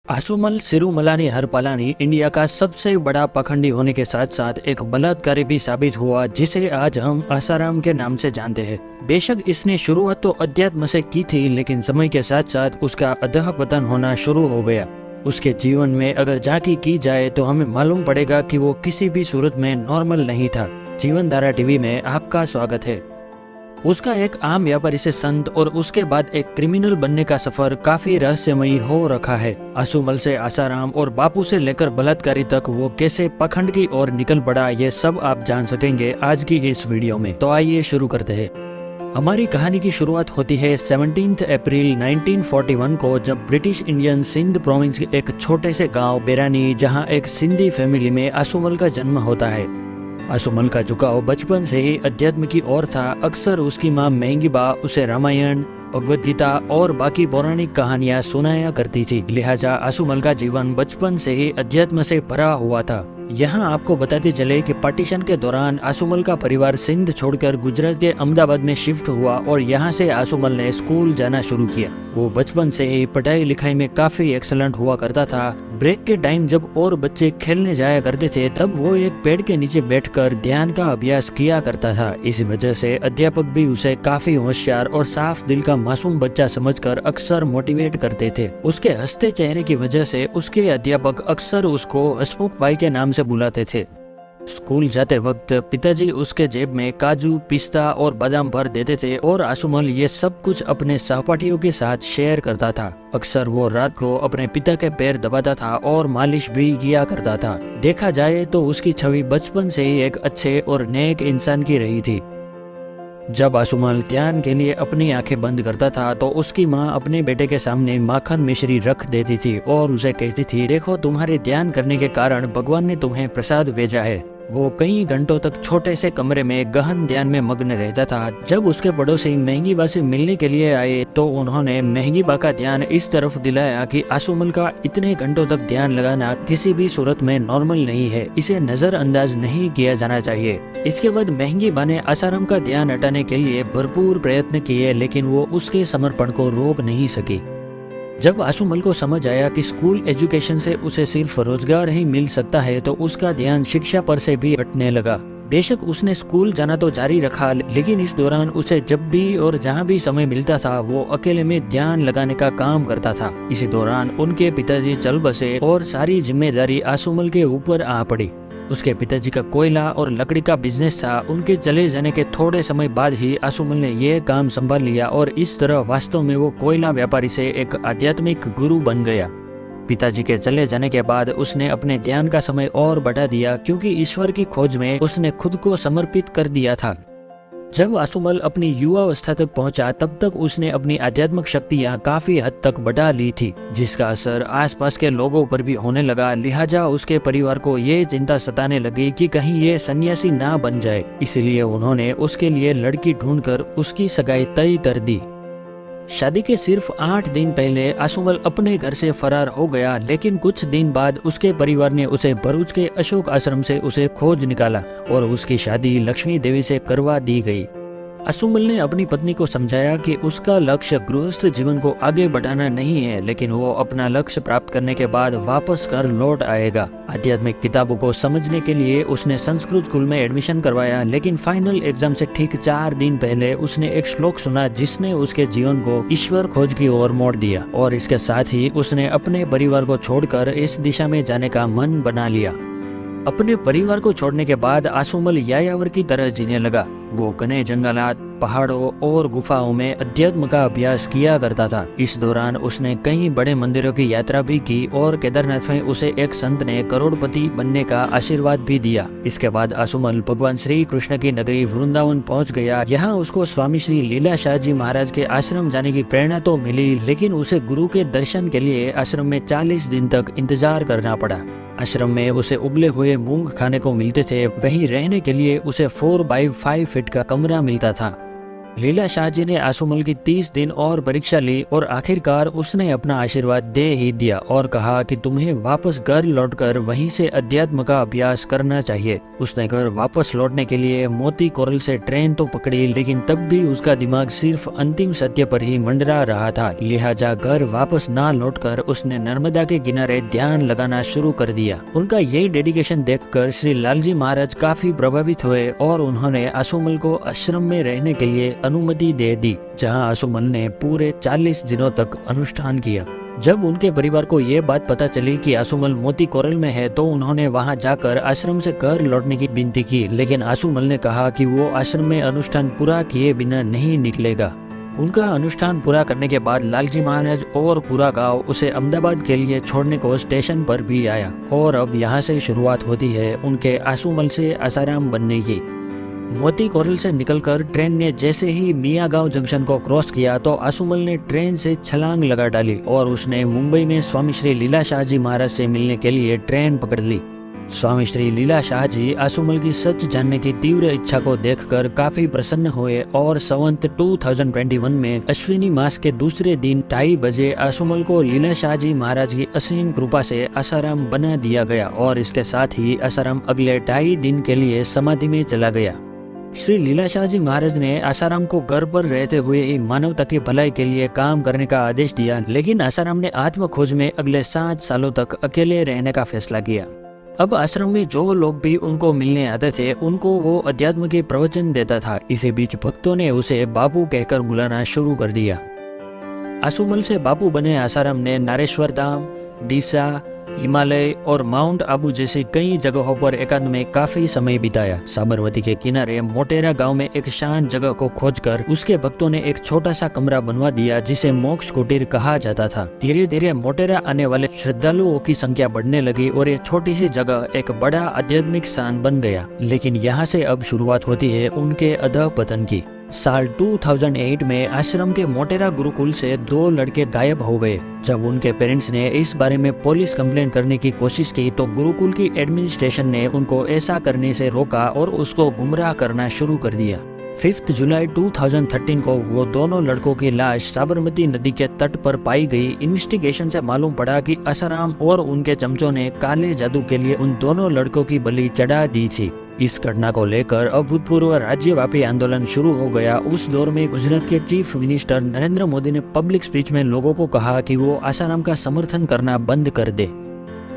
Asumal Sirumalani Harpalani India का सबसे बड़ा पखंडी होने के साथ साथ एक बलात्कारी भी साबित हुआ, जिसे आज हम आसाराम के नाम से जानते हैं। बेशक इसने शुरुआत तो अध्यात्म से की थी, लेकिन समय के साथ साथ उसका अधःपतन होना शुरू हो गया। उसके जीवन में अगर झांकी की जाए तो हमें मालूम पड़ेगा कि वो किसी भी सूरत में नॉर्मल नहीं था। जीवनधारा टीवी में आपका स्वागत है। उसका एक आम व्यापारी से संत और उसके बाद एक क्रिमिनल बनने का सफर काफी रहस्यमयी हो रखा है। आसुमल से आसाराम और बापू से लेकर बलात्कारी तक वो कैसे पखंड की ओर निकल पड़ा, ये सब आप जान सकेंगे आज की इस वीडियो में। तो आइए शुरू करते हैं। हमारी कहानी की शुरुआत होती है 17 अप्रैल 1941 को, जब ब्रिटिश इंडियन सिंध प्रोविंस के एक छोटे से गांव बेरानी, जहां एक सिंधी फैमिली में आसुमल का जन्म होता है। आसुमल का झुकाव बचपन से ही अध्यात्म की ओर था। अक्सर उसकी माँ महंगी बा उसे रामायण, भगवद गीता और बाकी पौराणिक कहानियां सुनाया करती थी, लिहाजा आसुमल का जीवन बचपन से ही अध्यात्म से भरा हुआ था। यहाँ आपको बताते चले कि पार्टीशन के दौरान आसुमल का परिवार सिंध छोड़कर गुजरात के अहमदाबाद में शिफ्ट हुआ और यहाँ से आसुमल ने स्कूल जाना शुरू किया। वो बचपन से ही पढ़ाई लिखाई में काफी एक्सलेंट हुआ करता था। ब्रेक के टाइम जब और बच्चे खेलने जाया करते थे, तब वो एक पेड़ के नीचे बैठकर ध्यान का अभ्यास किया करता था। इसी वजह से अध्यापक भी उसे काफी होशियार और साफ दिल का मासूम बच्चा समझकर अक्सर मोटिवेट करते थे। उसके हंसते चेहरे की वजह से उसके अध्यापक अक्सर उसको हसमुख भाई के नाम से बुलाते थे। स्कूल जाते वक्त पिताजी उसके जेब में काजू, पिस्ता और बादाम भर देते थे और आसुमल ये सब कुछ अपने सहपाठियों के साथ शेयर करता था। अक्सर वो रात को अपने पिता के पैर दबाता था और मालिश भी किया करता था। देखा जाए तो उसकी छवि बचपन से ही एक अच्छे और नेक इंसान की रही थी। जब आसुमल ध्यान के लिए अपनी आंखें बंद करता था तो उसकी माँ अपने बेटे के सामने माखन मिश्री रख देती थी और उसे कहती थी, देखो तुम्हारे ध्यान करने के कारण भगवान ने तुम्हें प्रसाद भेजा है। वो कई घंटों तक छोटे से कमरे में गहन ध्यान में मग्न रहता था। जब उसके पड़ोसी महंगी बा से मिलने के लिए आए तो उन्होंने महंगी बा का ध्यान इस तरफ दिलाया कि आसुमल का इतने घंटों तक ध्यान लगाना किसी भी सूरत में नॉर्मल नहीं है, इसे नजरअंदाज नहीं किया जाना चाहिए। इसके बाद महंगी बा ने आसाराम का ध्यान हटाने के लिए भरपूर प्रयत्न किए, लेकिन वो उसके समर्पण को रोक नहीं सकी। जब आसुमल को समझ आया कि स्कूल एजुकेशन से उसे सिर्फ रोजगार ही मिल सकता है, तो उसका ध्यान शिक्षा पर से भी हटने लगा। बेशक उसने स्कूल जाना तो जारी रखा, लेकिन इस दौरान उसे जब भी और जहां भी समय मिलता था वो अकेले में ध्यान लगाने का काम करता था। इसी दौरान उनके पिताजी चल बसे और सारी जिम्मेदारी आसुमल के ऊपर आ पड़ी। उसके पिताजी का कोयला और लकड़ी का बिजनेस था। उनके चले जाने के थोड़े समय बाद ही आसुमल ने यह काम संभाल लिया और इस तरह वास्तव में वो कोयला व्यापारी से एक आध्यात्मिक गुरु बन गया। पिताजी के चले जाने के बाद उसने अपने ध्यान का समय और बढ़ा दिया, क्योंकि ईश्वर की खोज में उसने खुद को समर्पित कर दिया था। जब आसुमल अपनी युवावस्था तक पहुंचा, तब तक उसने अपनी आध्यात्मिक शक्तियां काफी हद तक बढ़ा ली थी, जिसका असर आसपास के लोगों पर भी होने लगा। लिहाजा उसके परिवार को ये चिंता सताने लगी कि कहीं ये सन्यासी ना बन जाए। इसलिए उन्होंने उसके लिए लड़की ढूंढकर उसकी सगाई तय कर दी। शादी के सिर्फ 8 दिन पहले आसुमल अपने घर से फरार हो गया, लेकिन कुछ दिन बाद उसके परिवार ने उसे भरूच के अशोक आश्रम से उसे खोज निकाला और उसकी शादी लक्ष्मी देवी से करवा दी गई। आसुमल ने अपनी पत्नी को समझाया कि उसका लक्ष्य गृहस्थ जीवन को आगे बढ़ाना नहीं है, लेकिन वो अपना लक्ष्य प्राप्त करने के बाद वापस घर लौट आएगा। आध्यात्मिक किताबों को समझने के लिए उसने संस्कृत स्कूल में एडमिशन करवाया, लेकिन फाइनल एग्जाम से ठीक 4 दिन पहले उसने एक श्लोक सुना जिसने उसके जीवन को ईश्वर खोज की ओर मोड़ दिया, और इसके साथ ही उसने अपने परिवार को छोड़कर इस दिशा में जाने का मन बना लिया। अपने परिवार को छोड़ने के बाद आसुमल यायावर की तरह जीने लगा। वो घने जंगलात, पहाड़ों और गुफाओं में अध्यात्म का अभ्यास किया करता था। इस दौरान उसने कई बड़े मंदिरों की यात्रा भी की और केदारनाथ में उसे एक संत ने करोड़पति बनने का आशीर्वाद भी दिया। इसके बाद आसुमल भगवान श्री कृष्ण की नगरी वृंदावन पहुंच गया। यहाँ उसको स्वामी श्री लीला शाह जी महाराज के आश्रम जाने की प्रेरणा तो मिली, लेकिन उसे गुरु के दर्शन के लिए आश्रम में 40 दिन तक इंतजार करना पड़ा। आश्रम में उसे उबले हुए मूंग खाने को मिलते थे। वहीं रहने के लिए उसे 4x5 फीट का कमरा मिलता था। लीला शाह जी ने आसुमल की 30 दिन और परीक्षा ली और आखिरकार उसने अपना आशीर्वाद दे ही दिया और कहा कि तुम्हें वापस घर लौटकर वहीं से अध्यात्म का अभ्यास करना चाहिए। उसने घर वापस लौटने के लिए मोती कोरल से ट्रेन तो पकड़ी, लेकिन तब भी उसका दिमाग सिर्फ अंतिम सत्य पर ही मंडरा रहा था। लिहाजा घर वापस ना लौटकर उसने नर्मदा के किनारे ध्यान लगाना शुरू कर दिया। उनका यही डेडिकेशन देखकर श्री लालजी महाराज काफी प्रभावित हुए और उन्होंने आसुमल को आश्रम में रहने के लिए अनुमति दे दी, जहां आसुमल ने पूरे 40 दिनों तक अनुष्ठान किया। जब उनके परिवार को ये बात पता चली कि आसुमल मोती कोरल में है तो उन्होंने वहां जाकर आश्रम से घर लौटने की विनती की, लेकिन आसुमल ने कहा कि वो आश्रम में अनुष्ठान पूरा किए बिना नहीं निकलेगा। उनका अनुष्ठान पूरा करने के बाद लालजी महाराज और पूरा गांव उसे अहमदाबाद के लिए छोड़ने को स्टेशन पर भी आया और अब यहाँ से शुरुआत होती है उनके आसुमल से आसाराम बनने की। मोती कोरल से निकलकर ट्रेन ने जैसे ही मियागांव जंक्शन को क्रॉस किया तो आसुमल ने ट्रेन से छलांग लगा डाली और उसने मुंबई में स्वामी श्री लीला शाह जी महाराज से मिलने के लिए ट्रेन पकड़ ली। स्वामी श्री लीला शाह जी आसुमल की सच जानने की तीव्र इच्छा को देखकर काफी प्रसन्न हुए और संवत 2021 में अश्विनी मास के दूसरे दिन 2:30 बजे आसुमल को लीला शाह जी महाराज की असीम कृपा से आसाराम बना दिया गया और इसके साथ ही आसाराम अगले 2.5 दिन के लिए समाधि में चला गया। श्री लीला शाह जी महाराज ने आसाराम को घर पर रहते हुए ही मानवता की भलाई के लिए काम करने का आदेश दिया, लेकिन आसाराम ने आत्म खोज में अगले 7 सालों तक अकेले रहने का फैसला किया। अब आश्रम में जो लोग भी उनको मिलने आते थे उनको वो अध्यात्म के प्रवचन देता था। इसी बीच भक्तों ने उसे बापू कहकर बुलाना शुरू कर दिया। आसुमल से बापू बने आसाराम ने नारेश्वर धाम, डीसा, हिमालय और माउंट आबू जैसी कई जगहों पर एकांत में काफी समय बिताया। साबरमती के किनारे मोटेरा गांव में एक शांत जगह को खोजकर उसके भक्तों ने एक छोटा सा कमरा बनवा दिया जिसे मोक्ष कुटीर कहा जाता था। धीरे धीरे मोटेरा आने वाले श्रद्धालुओं की संख्या बढ़ने लगी और ये छोटी सी जगह एक बड़ा आध्यात्मिक स्थान बन गया। लेकिन यहाँ से अब शुरुआत होती है उनके अधःपतन की। साल 2008 में आश्रम के मोटेरा गुरुकुल से 2 लड़के गायब हो गए। जब उनके पेरेंट्स ने इस बारे में पुलिस कंप्लेंट करने की कोशिश की तो गुरुकुल की एडमिनिस्ट्रेशन ने उनको ऐसा करने से रोका और उसको गुमराह करना शुरू कर दिया। 5 जुलाई 2013 को वो दोनों लड़कों की लाश साबरमती नदी के तट पर पाई गई। इन्वेस्टिगेशन से मालूम पड़ा कि आसाराम और उनके चमचों ने काले जादू के लिए उन दोनों लड़कों की बलि चढ़ा दी थी। इस घटना को लेकर अभूतपूर्व राज्यव्यापी आंदोलन शुरू हो गया। उस दौर में गुजरात के चीफ मिनिस्टर नरेंद्र मोदी ने पब्लिक स्पीच में लोगों को कहा कि वो आसाराम का समर्थन करना बंद कर दे।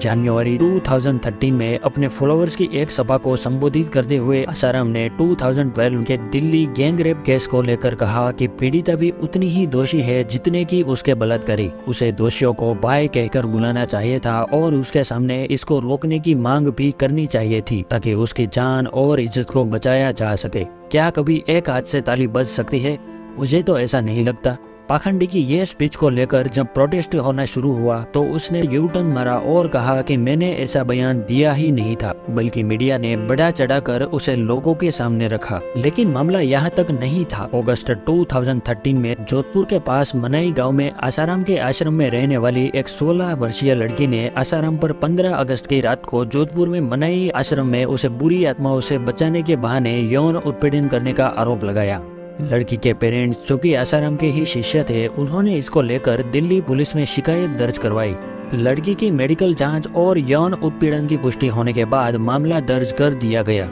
जनवरी 2013 में अपने फॉलोअर्स की एक सभा को संबोधित करते हुए आसाराम ने 2012 के दिल्ली गैंग रेप केस को लेकर कहा कि पीड़िता भी उतनी ही दोषी है जितने की उसके बलात्कारी। उसे दोषियों को भाई कहकर बुलाना चाहिए था और उसके सामने इसको रोकने की मांग भी करनी चाहिए थी ताकि उसकी जान और इज्जत को बचाया जा सके। क्या कभी एक हाथ से ताली बज सकती है? मुझे तो ऐसा नहीं लगता। पाखंडी की ये स्पीच को लेकर जब प्रोटेस्ट होना शुरू हुआ तो उसने यू टर्न मारा और कहा कि मैंने ऐसा बयान दिया ही नहीं था, बल्कि मीडिया ने बढ़ा चढ़ाकर उसे लोगों के सामने रखा। लेकिन मामला यहाँ तक नहीं था। अगस्त 2013 में जोधपुर के पास मनाई गांव में आसाराम के आश्रम में रहने वाली एक 16 वर्षीय लड़की ने आसाराम पर 15 अगस्त की रात को जोधपुर में मनाई आश्रम में उसे बुरी आत्माओं से बचाने के बहाने यौन उत्पीड़न करने का आरोप लगाया। लड़की के पेरेंट्स जो कि आसाराम के ही शिष्य थे, उन्होंने इसको लेकर दिल्ली पुलिस में शिकायत दर्ज करवाई। लड़की की मेडिकल जांच और यौन उत्पीड़न की पुष्टि होने के बाद मामला दर्ज कर दिया गया।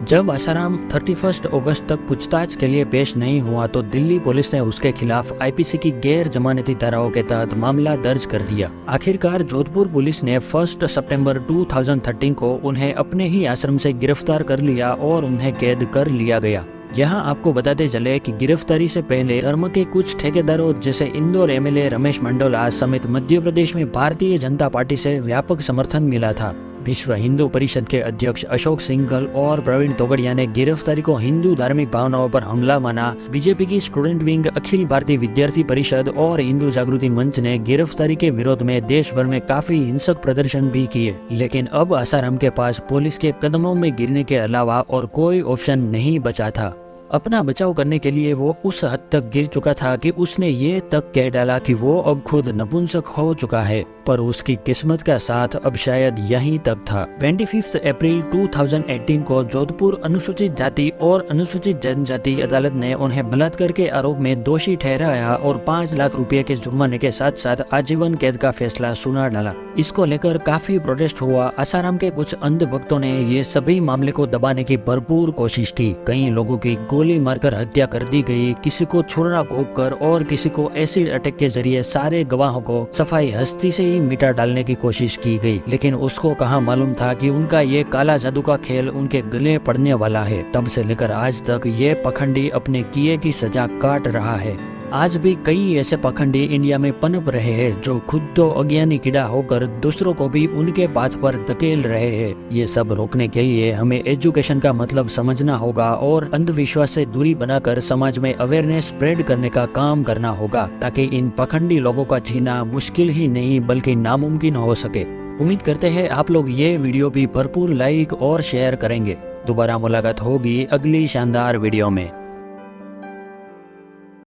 जब आसाराम 31 अगस्त तक पूछताछ के लिए पेश नहीं हुआ तो दिल्ली पुलिस ने उसके खिलाफ आईपीसी की गैर जमानती धाराओं के तहत मामला दर्ज कर दिया। आखिरकार जोधपुर पुलिस ने 1 सितंबर 2013 को उन्हें अपने ही आश्रम से गिरफ्तार कर लिया और उन्हें कैद कर लिया गया। यहाँ आपको बताते चले कि गिरफ्तारी से पहले धर्म के कुछ ठेकेदारों जैसे इंदौर एमएलए रमेश मंडोला समेत मध्य प्रदेश में भारतीय जनता पार्टी से व्यापक समर्थन मिला था। विश्व हिंदू परिषद के अध्यक्ष अशोक सिंघल और प्रवीण तोगड़िया ने गिरफ्तारी को हिंदू धार्मिक भावनाओं पर हमला माना। बीजेपी की स्टूडेंट विंग, अखिल भारतीय विद्यार्थी परिषद और हिंदू जागृति मंच ने गिरफ्तारी के विरोध में देश भर में काफी हिंसक प्रदर्शन भी किए। लेकिन अब आसाराम के पास पुलिस के कदमों में गिरने के अलावा और कोई ऑप्शन नहीं बचा था। अपना बचाव करने के लिए वो उस हद तक गिर चुका था कि उसने ये तक कह डाला कि वो अब खुद नपुंसक हो चुका है, पर उसकी किस्मत का साथ अब शायद यहीं तक था। 25 अप्रैल 2018 को जोधपुर अनुसूचित जाति और अनुसूचित जनजाति अदालत ने उन्हें बलात्कार के आरोप में दोषी ठहराया और 5 लाख रुपए के जुर्माने के साथ साथ आजीवन कैद का फैसला सुना डाला। इसको लेकर काफी प्रोटेस्ट हुआ। आसाराम के कुछ अंध भक्तों ने ये सभी मामले को दबाने की भरपूर कोशिश की। कई लोगों की गोली मारकर हत्या कर दी गई, किसी को छुरा घोंपकर और किसी को एसिड अटैक के जरिए सारे गवाहों को सफाई हस्ती से ही मिटा डालने की कोशिश की गई। लेकिन उसको कहाँ मालूम था कि उनका ये काला जादू का खेल उनके गले पड़ने वाला है। तब से लेकर आज तक ये पखंडी अपने किए की सजा काट रहा है। आज भी कई ऐसे पखंडी इंडिया में पनप रहे हैं जो खुद तो अज्ञानी कीड़ा होकर दूसरों को भी उनके पाथ पर धकेल रहे हैं। ये सब रोकने के लिए हमें एजुकेशन का मतलब समझना होगा और अंधविश्वास से दूरी बनाकर समाज में अवेयरनेस स्प्रेड करने का काम करना होगा, ताकि इन पखंडी लोगों का जीना मुश्किल ही नहीं बल्कि नामुमकिन हो सके। उम्मीद करते हैं आप लोग ये वीडियो भी भरपूर लाइक और शेयर करेंगे। दोबारा मुलाकात होगी अगली शानदार वीडियो में।